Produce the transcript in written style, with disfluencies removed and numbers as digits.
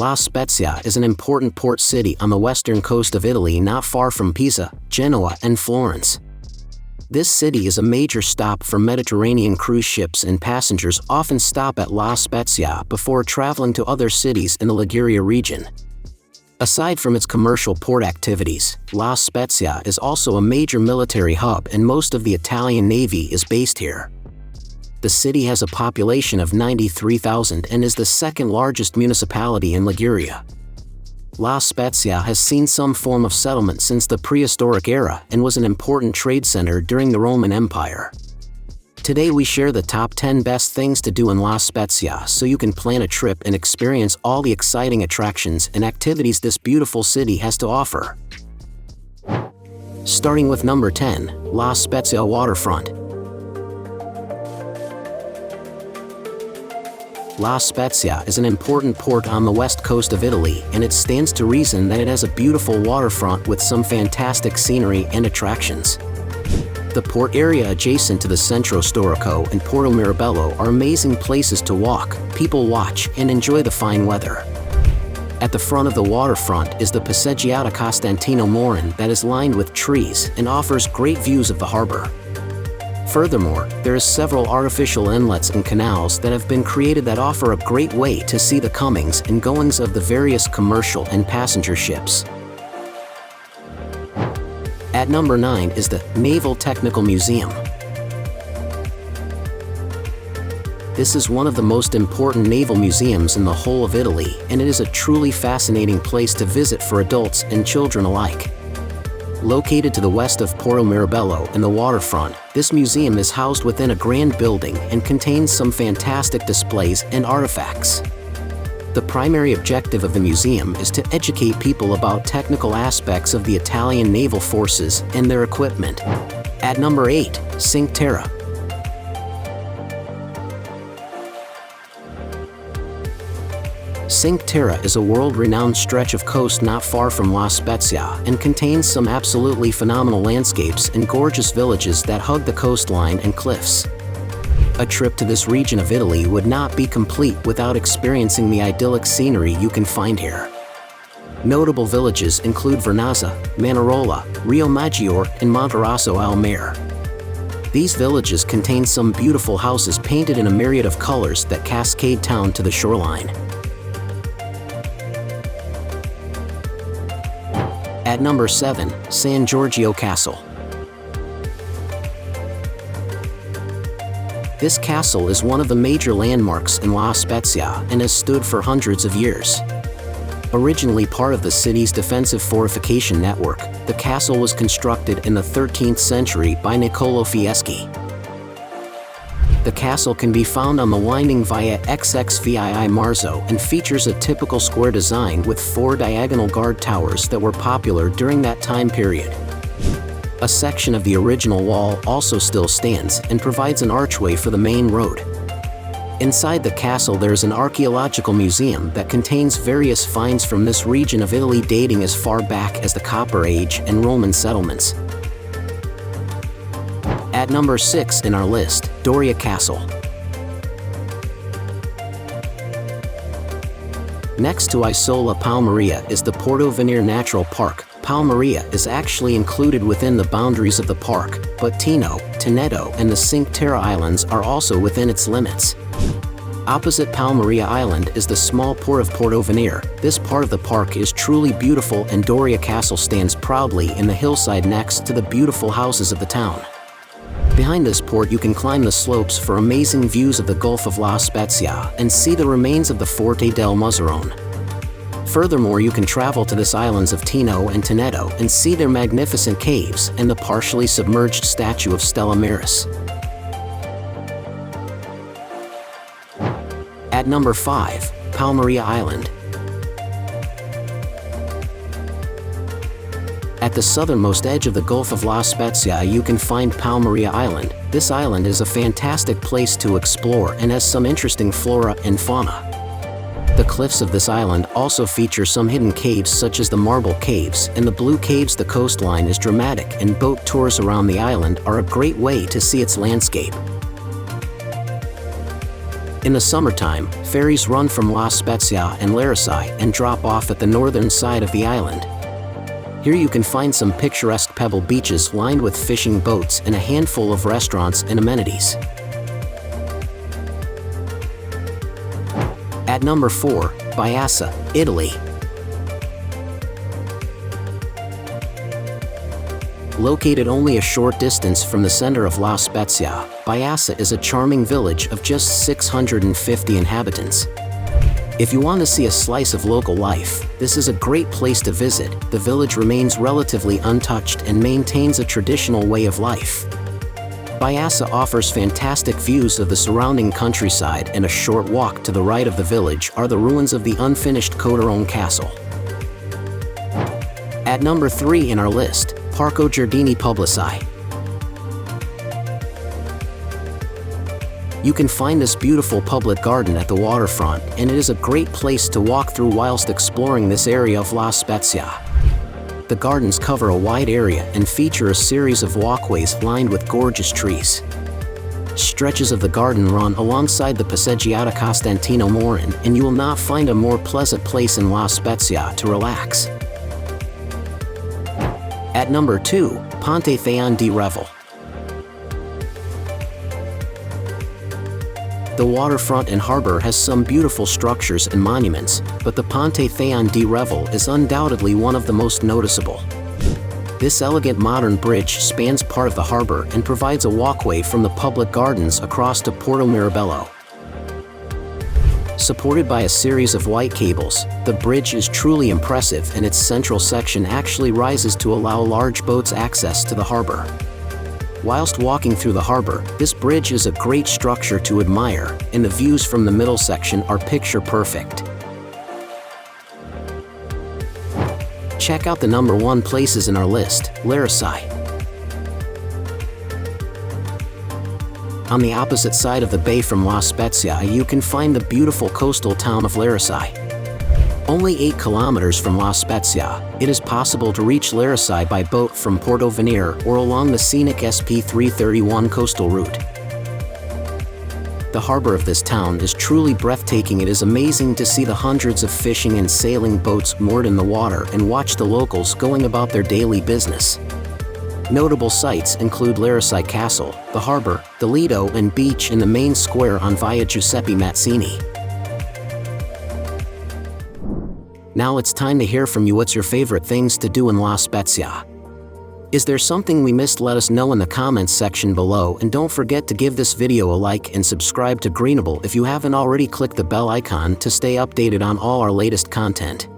La Spezia is an important port city on the western coast of Italy, not far from Pisa, Genoa, and Florence. This city is a major stop for Mediterranean cruise ships, and passengers often stop at La Spezia before traveling to other cities in the Liguria region. Aside from its commercial port activities, La Spezia is also a major military hub, and most of the Italian Navy is based here. The city has a population of 93,000 and is the second largest municipality in Liguria. La Spezia has seen some form of settlement since the prehistoric era and was an important trade center during the Roman Empire. Today we share the top 10 best things to do in La Spezia so you can plan a trip and experience all the exciting attractions and activities this beautiful city has to offer. Starting with number 10, La Spezia Waterfront. La Spezia is an important port on the west coast of Italy, and it stands to reason that it has a beautiful waterfront with some fantastic scenery and attractions. The port area adjacent to the Centro Storico and Porto Mirabello are amazing places to walk, people watch, and enjoy the fine weather. At the front of the waterfront is the Passeggiata Costantino Morin that is lined with trees and offers great views of the harbor. Furthermore, there are several artificial inlets and canals that have been created that offer a great way to see the comings and goings of the various commercial and passenger ships. At number 9 is the Naval Technical Museum. This is one of the most important naval museums in the whole of Italy, and it is a truly fascinating place to visit for adults and children alike. Located to the west of Porto Mirabello and the waterfront, this museum is housed within a grand building and contains some fantastic displays and artifacts. The primary objective of the museum is to educate people about technical aspects of the Italian naval forces and their equipment. At number 8, Cinque Terre. Cinque Terre is a world-renowned stretch of coast not far from La Spezia and contains some absolutely phenomenal landscapes and gorgeous villages that hug the coastline and cliffs. A trip to this region of Italy would not be complete without experiencing the idyllic scenery you can find here. Notable villages include Vernazza, Manarola, Rio Maggiore, and Monterosso al Mare. These villages contain some beautiful houses painted in a myriad of colors that cascade down to the shoreline. At number 7, San Giorgio Castle. This castle is one of the major landmarks in La Spezia and has stood for hundreds of years. Originally part of the city's defensive fortification network, the castle was constructed in the 13th century by Niccolò Fieschi. The castle can be found on the winding Via XXVII Marzo and features a typical square design with 4 diagonal guard towers that were popular during that time period. A section of the original wall also still stands and provides an archway for the main road. Inside the castle there is an archaeological museum that contains various finds from this region of Italy dating as far back as the Copper Age and Roman settlements. At number 6 in our list, Doria Castle. Next to Isola Palmaria is the Porto Venere Natural Park. Palmaria is actually included within the boundaries of the park, but Tino, Tinetto, and the Cinque Terre Islands are also within its limits. Opposite Palmaria Island is the small port of Porto Venere. This part of the park is truly beautiful, and Doria Castle stands proudly in the hillside next to the beautiful houses of the town. Behind this port you can climb the slopes for amazing views of the Gulf of La Spezia and see the remains of the Forte del Muzzarone. Furthermore, you can travel to the islands of Tino and Tinetto and see their magnificent caves and the partially submerged statue of Stella Maris. At number 5, Palmaria Island. At the southernmost edge of the Gulf of La Spezia you can find Palmaria Island. This island is a fantastic place to explore and has some interesting flora and fauna. The cliffs of this island also feature some hidden caves such as the Marble Caves and the Blue Caves. The coastline is dramatic and boat tours around the island are a great way to see its landscape. In the summertime, ferries run from La Spezia and Lerici and drop off at the northern side of the island. Here you can find some picturesque pebble beaches lined with fishing boats and a handful of restaurants and amenities. At number 4, Biassa, Italy. Located only a short distance from the center of La Spezia, Biassa is a charming village of just 650 inhabitants. If you want to see a slice of local life, this is a great place to visit. The village remains relatively untouched and maintains a traditional way of life. Biassa offers fantastic views of the surrounding countryside, and a short walk to the right of the village are the ruins of the unfinished Giorgio Castle. At number 3 in our list, Parco Giardini Pubblici. You can find this beautiful public garden at the waterfront, and it is a great place to walk through whilst exploring this area of La Spezia. The gardens cover a wide area and feature a series of walkways lined with gorgeous trees. Stretches of the garden run alongside the Passeggiata Costantino Morin, and you will not find a more pleasant place in La Spezia to relax. At number 2, Ponte Thaon di Revel. The waterfront and harbor has some beautiful structures and monuments, but the Ponte Thaon di Revel is undoubtedly one of the most noticeable. This elegant modern bridge spans part of the harbor and provides a walkway from the public gardens across to Porto Mirabello. Supported by a series of white cables, the bridge is truly impressive, and its central section actually rises to allow large boats access to the harbor. Whilst walking through the harbor, this bridge is a great structure to admire, and the views from the middle section are picture perfect. Check out the number 1 places in our list, Lerici. On the opposite side of the bay from La Spezia, you can find the beautiful coastal town of Lerici. Only 8 kilometers from La Spezia, it is possible to reach Lerici by boat from Porto Venere or along the scenic SP331 coastal route. The harbor of this town is truly breathtaking. It is amazing to see the hundreds of fishing and sailing boats moored in the water and watch the locals going about their daily business. Notable sites include Lerici Castle, the harbor, the Lido and beach in the main square on Via Giuseppe Mazzini. Now it's time to hear from you. What's your favorite things to do in La Spezia? Is there something we missed? Let us know in the comments section below, and don't forget to give this video a like and subscribe to Greenable if you haven't already. Click the bell icon to stay updated on all our latest content.